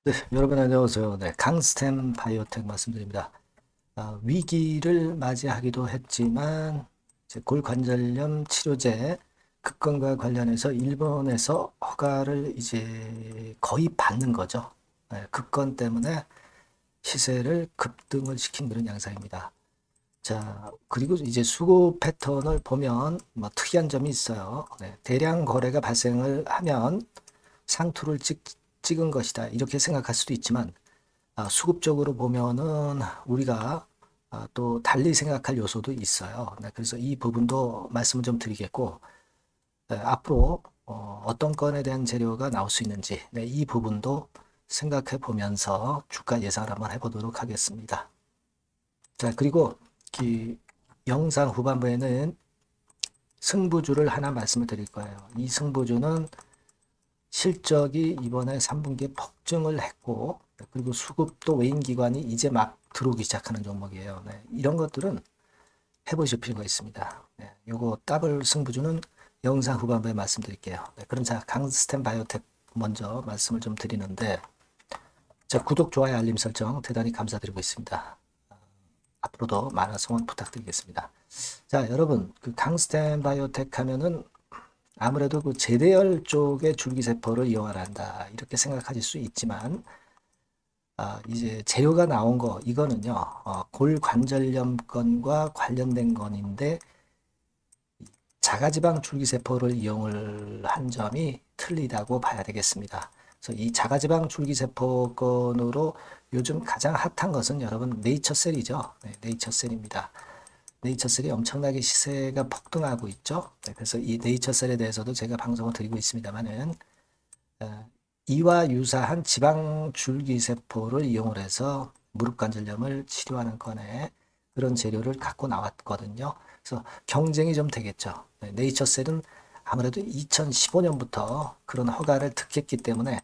네, 여러분 안녕하세요. 네, 강스템 바이오텍 말씀드립니다. 위기를 맞이하기도 했지만 이제 골관절염 치료제 급건과 관련해서 일본에서 허가를 이제 거의 받는 거죠. 네, 급건 때문에 시세를 급등을 시킨 그런 양상입니다. 자, 그리고 이제 수급 패턴을 보면 뭐 특이한 점이 있어요. 네, 대량 거래가 발생을 하면 상투를 찍은 것이다. 이렇게 생각할 수도 있지만 수급적으로 보면은 우리가 또 달리 생각할 요소도 있어요. 네, 그래서 이 부분도 말씀을 좀 드리겠고, 네, 앞으로 떤 건에 대한 재료가 나올 수 있는지, 네, 이 부분도 생각해 보면서 주가 예상을 한번 해보도록 하겠습니다. 자, 그리고 이 영상 후반부에는 승부주를 하나 말씀을 드릴 거예요. 이 승부주는 실적이 이번에 3분기에 폭증을 했고, 그리고 수급도 외인 기관이 이제 막 들어오기 시작하는 종목이에요. 네, 이런 것들은 해보실 필요가 있습니다. 네, 요거 더블 승부주는 영상 후반부에 말씀드릴게요. 네, 그럼 자, 강스템 바이오텍 먼저 말씀을 좀 드리는데, 자, 구독, 좋아요, 알림 설정 대단히 감사드리고 있습니다. 앞으로도 많은 성원 부탁드리겠습니다. 자, 여러분, 그 강스템 바이오텍 하면은 아무래도 그 제대열 쪽의 줄기세포를 이용한다 이렇게 생각하실 수 있지만 이제 재료가 나온 거 이거는요 골관절염건과 관련된 건인데 자가지방 줄기세포를 이용을 한 점이 틀리다고 봐야 되겠습니다. 그래서 이 자가지방 줄기세포 건으로 요즘 가장 핫한 것은 여러분 네이처셀이죠. 네, 네이처셀입니다. 네이처셀이 엄청나게 시세가 폭등하고 있죠. 네, 그래서 이 네이처셀에 대해서도 제가 방송을 드리고 있습니다만은 이와 유사한 지방 줄기세포를 이용을 해서 무릎 관절염을 치료하는 건에 그런 재료를 갖고 나왔거든요. 그래서 경쟁이 좀 되겠죠. 네, 네이처셀은 아무래도 2015년부터 그런 허가를 득했기 때문에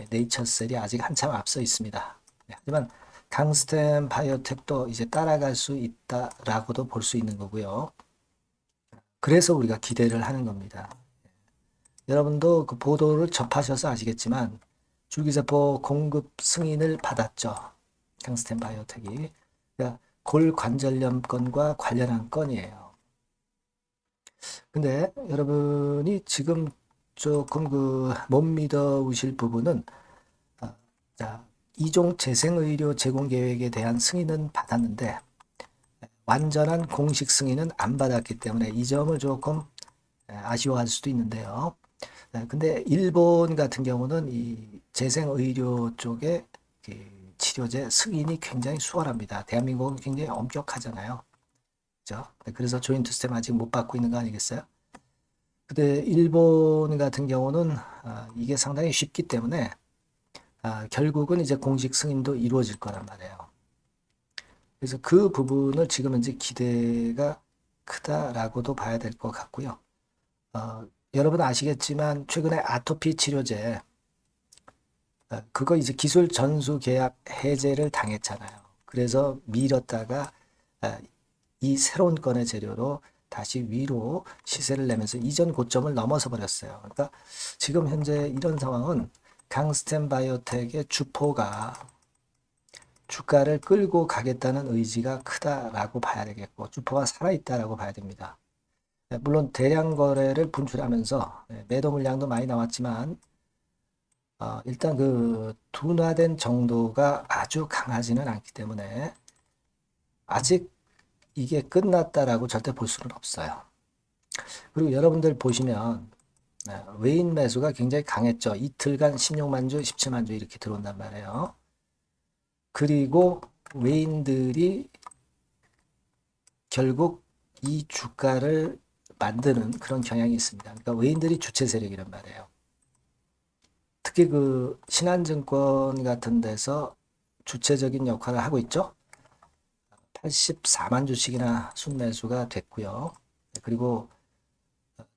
네이처셀이 아직 한참 앞서 있습니다. 네, 하지만 강스템 바이오텍도 이제 따라갈 수 있다라고도 볼 수 있는 거고요. 그래서 우리가 기대를 하는 겁니다. 여러분도 그 보도를 접하셔서 아시겠지만 줄기세포 공급 승인을 받았죠. 강스텐 바이오텍이. 그러니까 골관절염 건과 관련한 건이에요. 근데 여러분이 지금 조금 그 못 믿어오실 부분은 자, 이종 재생의료 제공 계획에 대한 승인은 받았는데 완전한 공식 승인은 안 받았기 때문에 이 점을 조금 아쉬워할 수도 있는데요. 근데 일본 같은 경우는 이 재생의료 쪽에 치료제 승인이 굉장히 수월합니다. 대한민국은 굉장히 엄격하잖아요. 그죠? 그래서 조인트 스템 아직 못 받고 있는 거 아니겠어요? 근데 일본 같은 경우는 이게 상당히 쉽기 때문에 결국은 이제 공식 승인도 이루어질 거란 말이에요. 그래서 그 부분을 지금 이제 기대가 크다라고도 봐야 될 것 같고요. 여러분 아시겠지만 최근에 아토피 치료제 그거 이제 기술 전수 계약 해제를 당했잖아요. 그래서 미뤘다가 이 새로운 건의 재료로 다시 위로 시세를 내면서 이전 고점을 넘어서 버렸어요. 그러니까 지금 현재 이런 상황은 강스템 바이오텍의 주포가 주가를 끌고 가겠다는 의지가 크다라고 봐야 되겠고 주포가 살아있다라고 봐야 됩니다. 물론 대량 거래를 분출하면서 매도 물량도 많이 나왔지만 일단 그 둔화된 정도가 아주 강하지는 않기 때문에 아직 이게 끝났다라고 절대 볼 수는 없어요. 그리고 여러분들 보시면 외인 매수가 굉장히 강했죠. 이틀간 16만 주, 17만 주 이렇게 들어온단 말이에요. 그리고 외인들이 결국 이 주가를 만드는 그런 경향이 있습니다. 그러니까 외인들이 주체 세력이란 말이에요. 특히 그 신한증권 같은 데서 주체적인 역할을 하고 있죠. 84만 주씩이나 순매수가 됐고요. 그리고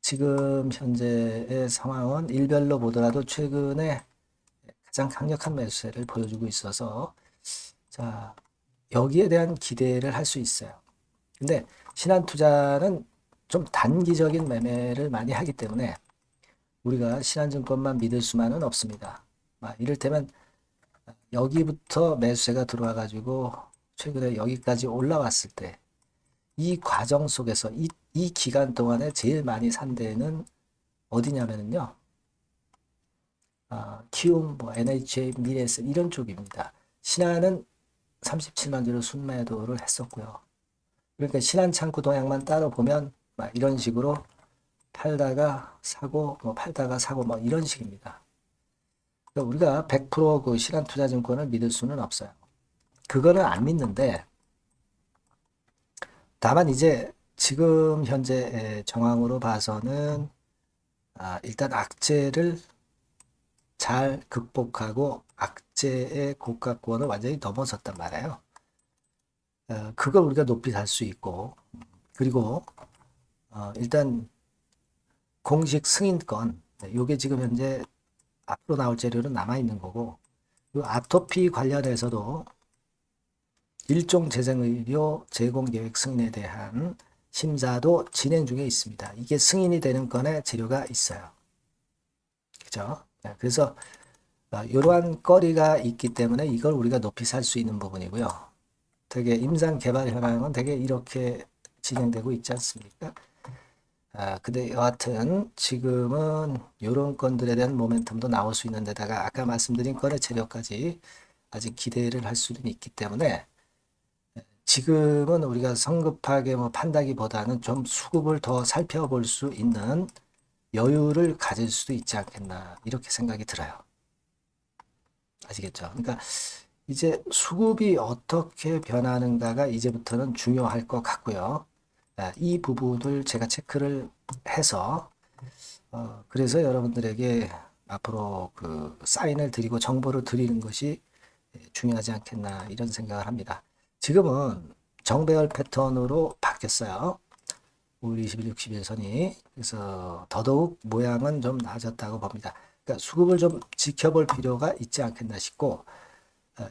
지금 현재의 상황은 일별로 보더라도 최근에 가장 강력한 매수세를 보여주고 있어서 자, 여기에 대한 기대를 할 수 있어요. 근데 신한투자는 좀 단기적인 매매를 많이 하기 때문에 우리가 신한증권만 믿을 수만은 없습니다. 이를테면 여기부터 매수세가 들어와 가지고 최근에 여기까지 올라왔을 때 이 과정 속에서 이 기간 동안에 제일 많이 산 데는 어디냐면요. 키움, 뭐 NHA, 미래에셋 이런 쪽입니다. 신한은 37만 주를 순매도를 했었고요. 그러니까 신한 창구 동향만 따로 보면 막 이런 식으로 팔다가 사고 뭐 팔다가 사고 뭐 이런 식입니다. 그러니까 우리가 100%그 신한투자증권을 믿을 수는 없어요. 그거는 안 믿는데 다만 이제 지금 현재 정황으로 봐서는 일단 악재를 잘 극복하고 악재의 고가권을 완전히 넘어섰단 말이에요. 그걸 우리가 높이 살 수 있고 그리고 일단 공식 승인권 요게 지금 현재 앞으로 나올 재료는 남아있는 거고 이 아토피 관련해서도 일종 재생의료 제공계획 승인에 대한 심사도 진행 중에 있습니다. 이게 승인이 되는 건에 재료가 있어요. 그죠? 그래서 이러한 거리가 있기 때문에 이걸 우리가 높이 살 수 있는 부분이고요. 되게 임상 개발 현황은 되게 이렇게 진행되고 있지 않습니까? 근데 여하튼 지금은 이런 건들에 대한 모멘텀도 나올 수 있는 데다가 아까 말씀드린 건의 재료까지 아직 기대를 할 수는 있기 때문에 지금은 우리가 성급하게 뭐 판다기보다는 좀 수급을 더 살펴볼 수 있는 여유를 가질 수도 있지 않겠나 이렇게 생각이 들어요. 아시겠죠? 그러니까 이제 수급이 어떻게 변하는가가 이제부터는 중요할 것 같고요. 이 부분을 제가 체크를 해서 그래서 여러분들에게 앞으로 그 사인을 드리고 정보를 드리는 것이 중요하지 않겠나 이런 생각을 합니다. 지금은 정배열 패턴으로 바뀌었어요. 5일 20일 60일선이 그래서 더더욱 모양은 좀 나아졌다고 봅니다. 그러니까 수급을 좀 지켜볼 필요가 있지 않겠나 싶고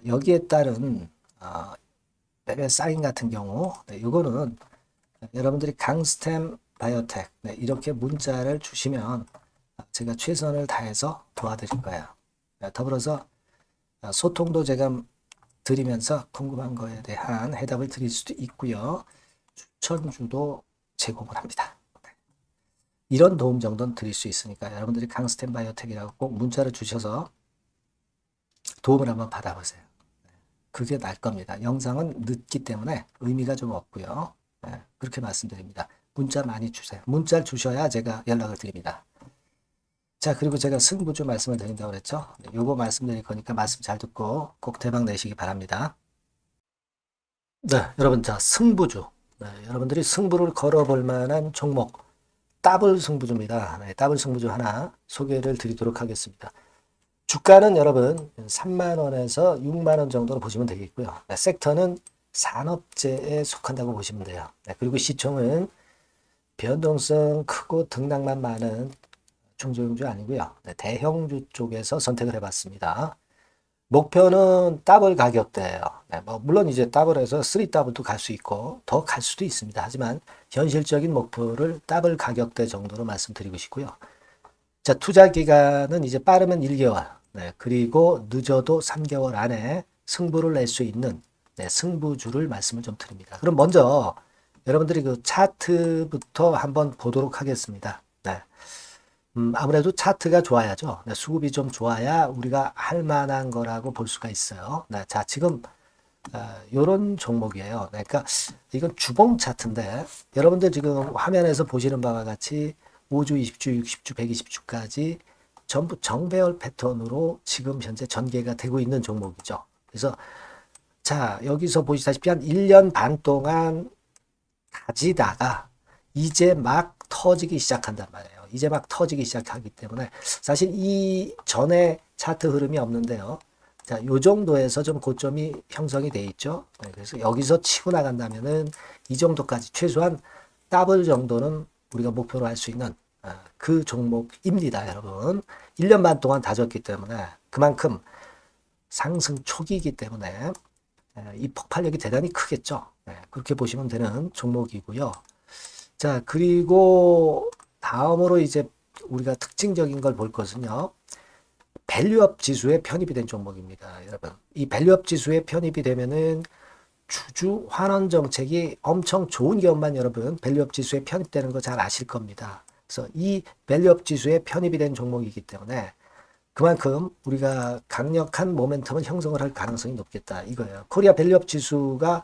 여기에 따른 레벨 사인 같은 경우 이거는 여러분들이 강스템 바이오텍 이렇게 문자를 주시면 제가 최선을 다해서 도와드릴 거예요. 더불어서 소통도 제가 드리면서 궁금한 거에 대한 해답을 드릴 수도 있고요. 추천주도 제공을 합니다. 이런 도움 정도는 드릴 수 있으니까 여러분들이 강스템 바이오텍이라고 꼭 문자를 주셔서 도움을 한번 받아보세요. 그게 날 겁니다. 영상은 늦기 때문에 의미가 좀 없고요. 그렇게 말씀드립니다. 문자 많이 주세요. 문자를 주셔야 제가 연락을 드립니다. 자, 그리고 제가 승부주 말씀을 드린다고 그랬죠. 요거 말씀드릴 거니까 말씀 잘 듣고 꼭 대박 내시기 바랍니다. 네, 여러분, 자, 승부주. 여러분들이 승부를 걸어볼 만한 종목, 더블 승부주입니다. 더블 승부주 하나 소개를 드리도록 하겠습니다. 주가는 여러분 3만원에서 6만원 정도로 보시면 되겠고요. 섹터는 산업재에 속한다고 보시면 돼요. 그리고 시총은 변동성 크고 등락만 많은 중소형주 아니고요. 대형주 쪽에서 선택을 해봤습니다. 목표는 더블 가격대예요. 뭐 물론 이제 더블에서 3더블도 갈 수 있고 더 갈 수도 있습니다. 하지만 현실적인 목표를 더블 가격대 정도로 말씀드리고 싶고요. 자, 투자 기간은 이제 빠르면 1개월, 그리고 늦어도 3개월 안에 승부를 낼 수 있는 승부주를 말씀을 좀 드립니다. 그럼 먼저 여러분들이 그 차트부터 한번 보도록 하겠습니다. 아무래도 차트가 좋아야죠. 수급이 좀 좋아야 우리가 할 만한 거라고 볼 수가 있어요. 자, 지금 요런 종목이에요. 그러니까 이건 주봉 차트인데 여러분들 지금 화면에서 보시는 바와 같이 5주, 20주, 60주, 120주까지 전부 정배열 패턴으로 지금 현재 전개가 되고 있는 종목이죠. 그래서 자, 여기서 보시다시피 한 1년 반 동안 다지다가 이제 막 터지기 시작한단 말이에요. 이제 막 터지기 시작하기 때문에 사실 이 전에 차트 흐름이 없는데요. 자, 요 정도에서 좀 고점이 형성이 돼 있죠. 그래서 여기서 치고 나간다면은 이 정도까지 최소한 더블 정도는 우리가 목표로 할 수 있는 그 종목입니다, 여러분. 1년 반 동안 다졌기 때문에 그만큼 상승 초기이기 때문에 이 폭발력이 대단히 크겠죠. 그렇게 보시면 되는 종목이고요. 자, 그리고 다음으로 이제 우리가 특징적인 걸 볼 것은요. 밸류업 지수에 편입이 된 종목입니다. 여러분, 이 밸류업 지수에 편입이 되면은 주주 환원 정책이 엄청 좋은 기업만 여러분 밸류업 지수에 편입되는 거 잘 아실 겁니다. 그래서 이 밸류업 지수에 편입이 된 종목이기 때문에 그만큼 우리가 강력한 모멘텀을 형성을 할 가능성이 높겠다 이거예요. 코리아 밸류업 지수가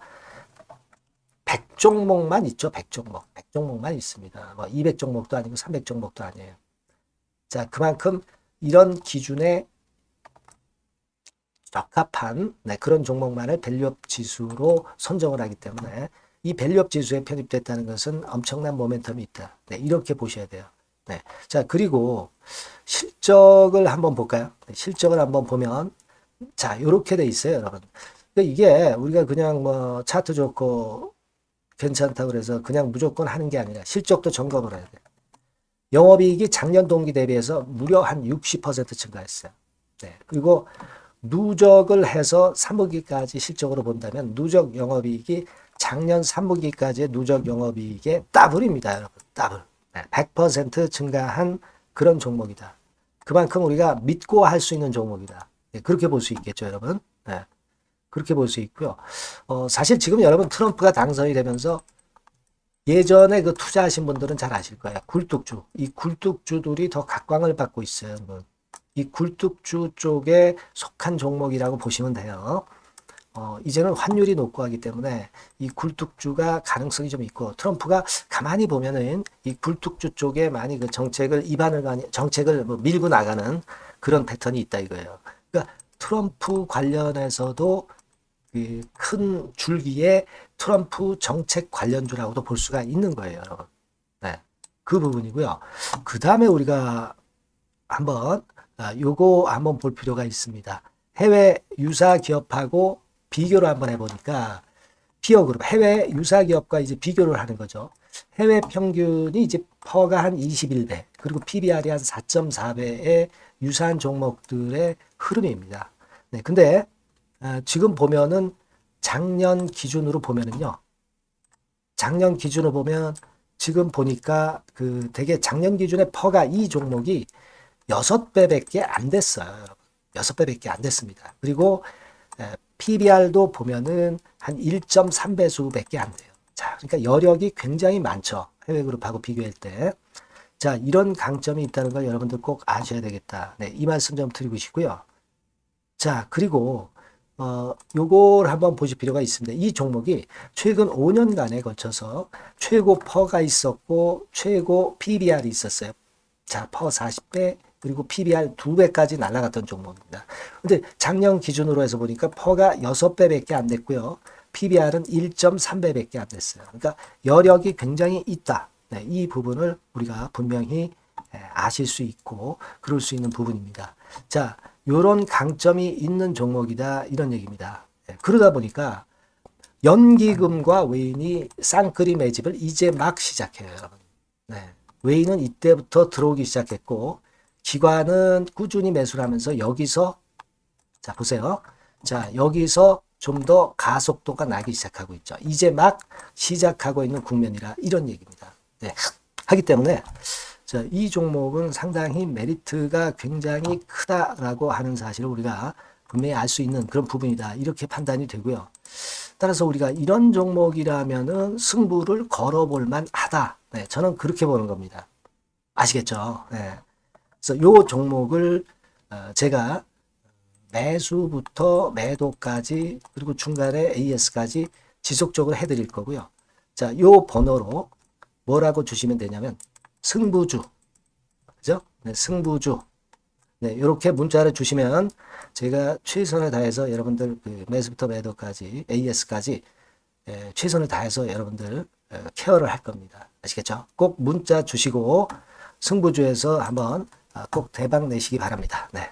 100종목만 있죠. 100종목. 100종목만 있습니다. 뭐 200종목도 아니고 300종목도 아니에요. 자, 그만큼 이런 기준에 적합한 그런 종목만을 밸류업 지수로 선정을 하기 때문에 이 밸류업 지수에 편입됐다는 것은 엄청난 모멘텀이 있다. 네, 이렇게 보셔야 돼요. 네. 자, 그리고 실적을 한번 볼까요? 네, 실적을 한번 보면 자, 이렇게 돼 있어요, 여러분. 그러니까 이게 우리가 그냥 뭐 차트 좋고 괜찮다 그래서 그냥 무조건 하는 게 아니라 실적도 점검을 해야 돼요. 영업이익이 작년 동기 대비해서 무려 한 60% 증가했어요. 네. 그리고 누적을 해서 3분기까지 실적으로 본다면 누적 영업이익이 작년 3분기까지의 누적 영업이익의 더블입니다, 여러분. 더블. 네. 100% 증가한 그런 종목이다. 그만큼 우리가 믿고 할 수 있는 종목이다. 네. 그렇게 볼 수 있겠죠, 여러분. 네. 그렇게 볼 수 있고요. 사실 지금 여러분 트럼프가 당선이 되면서 예전에 그 투자하신 분들은 잘 아실 거예요. 굴뚝주. 이 굴뚝주들이 더 각광을 받고 있어요. 여러분. 이 굴뚝주 쪽에 속한 종목이라고 보시면 돼요. 이제는 환율이 높고 하기 때문에 이 굴뚝주가 가능성이 좀 있고 트럼프가 가만히 보면은 이 굴뚝주 쪽에 많이 그 정책을 뭐 밀고 나가는 그런 패턴이 있다 이거예요. 그러니까 트럼프 관련해서도 그 큰 줄기에 트럼프 정책 관련주라고도 볼 수가 있는 거예요, 여러분. 네, 그 부분이고요. 그 다음에 우리가 한번 요거 한번 볼 필요가 있습니다. 해외 유사 기업하고 비교를 한번 해보니까 피어 그룹 해외 유사 기업과 이제 비교를 하는 거죠. 해외 평균이 이제 퍼가 한 21배 그리고 PBR이 한 4.4배의 유사한 종목들의 흐름입니다. 네, 근데 지금 보면은 작년 기준으로 보면은요. 작년 기준으로 보면 지금 보니까 그 되게 작년 기준에 퍼가 이 종목이 6배밖에 안 됐어요. 여러분. 6배밖에 안 됐습니다. 그리고 PBR도 보면은 한 1.3배수밖에 안 돼요. 자, 그러니까 여력이 굉장히 많죠. 해외 그룹하고 비교할 때. 자, 이런 강점이 있다는 걸 여러분들 꼭 아셔야 되겠다. 네, 이 말씀 좀 드리고 싶고요. 자, 그리고 요걸 한번 보실 필요가 있습니다. 이 종목이 최근 5년간에 걸쳐서 최고 퍼가 있었고 최고 PBR이 있었어요. 자, 퍼 40배 그리고 PBR 2배까지 날아갔던 종목입니다. 근데 작년 기준으로 해서 보니까 퍼가 6배밖에 안 됐고요. PBR은 1.3배밖에 안 됐어요. 그러니까 여력이 굉장히 있다. 네, 이 부분을 우리가 분명히 아실 수 있고 그럴 수 있는 부분입니다. 자, 요런 강점이 있는 종목이다 이런 얘기입니다. 그러다 보니까 연기금과 외인이 쌍끌이 매집을 이제 막 시작해요, 여러분. 네. 외인은 이때부터 들어오기 시작했고 기관은 꾸준히 매수를 하면서 여기서 자 보세요. 자 여기서 좀 더 가속도가 나기 시작하고 있죠. 이제 막 시작하고 있는 국면이라 이런 얘기입니다. 네. 하기 때문에 자, 이 종목은 상당히 메리트가 굉장히 크다라고 하는 사실을 우리가 분명히 알 수 있는 그런 부분이다. 이렇게 판단이 되고요. 따라서 우리가 이런 종목이라면은 승부를 걸어볼 만하다. 네, 저는 그렇게 보는 겁니다. 아시겠죠? 네. 그래서 요 종목을 제가 매수부터 매도까지 그리고 중간에 AS까지 지속적으로 해드릴 거고요. 자, 요 번호로 뭐라고 주시면 되냐면 승부주, 그죠? 네, 승부주. 네, 이렇게 문자를 주시면 제가 최선을 다해서 여러분들 그 매수부터 매도까지 AS까지 최선을 다해서 여러분들 케어를 할 겁니다. 아시겠죠? 꼭 문자 주시고 승부주에서 한번 꼭 대박 내시기 바랍니다. 네.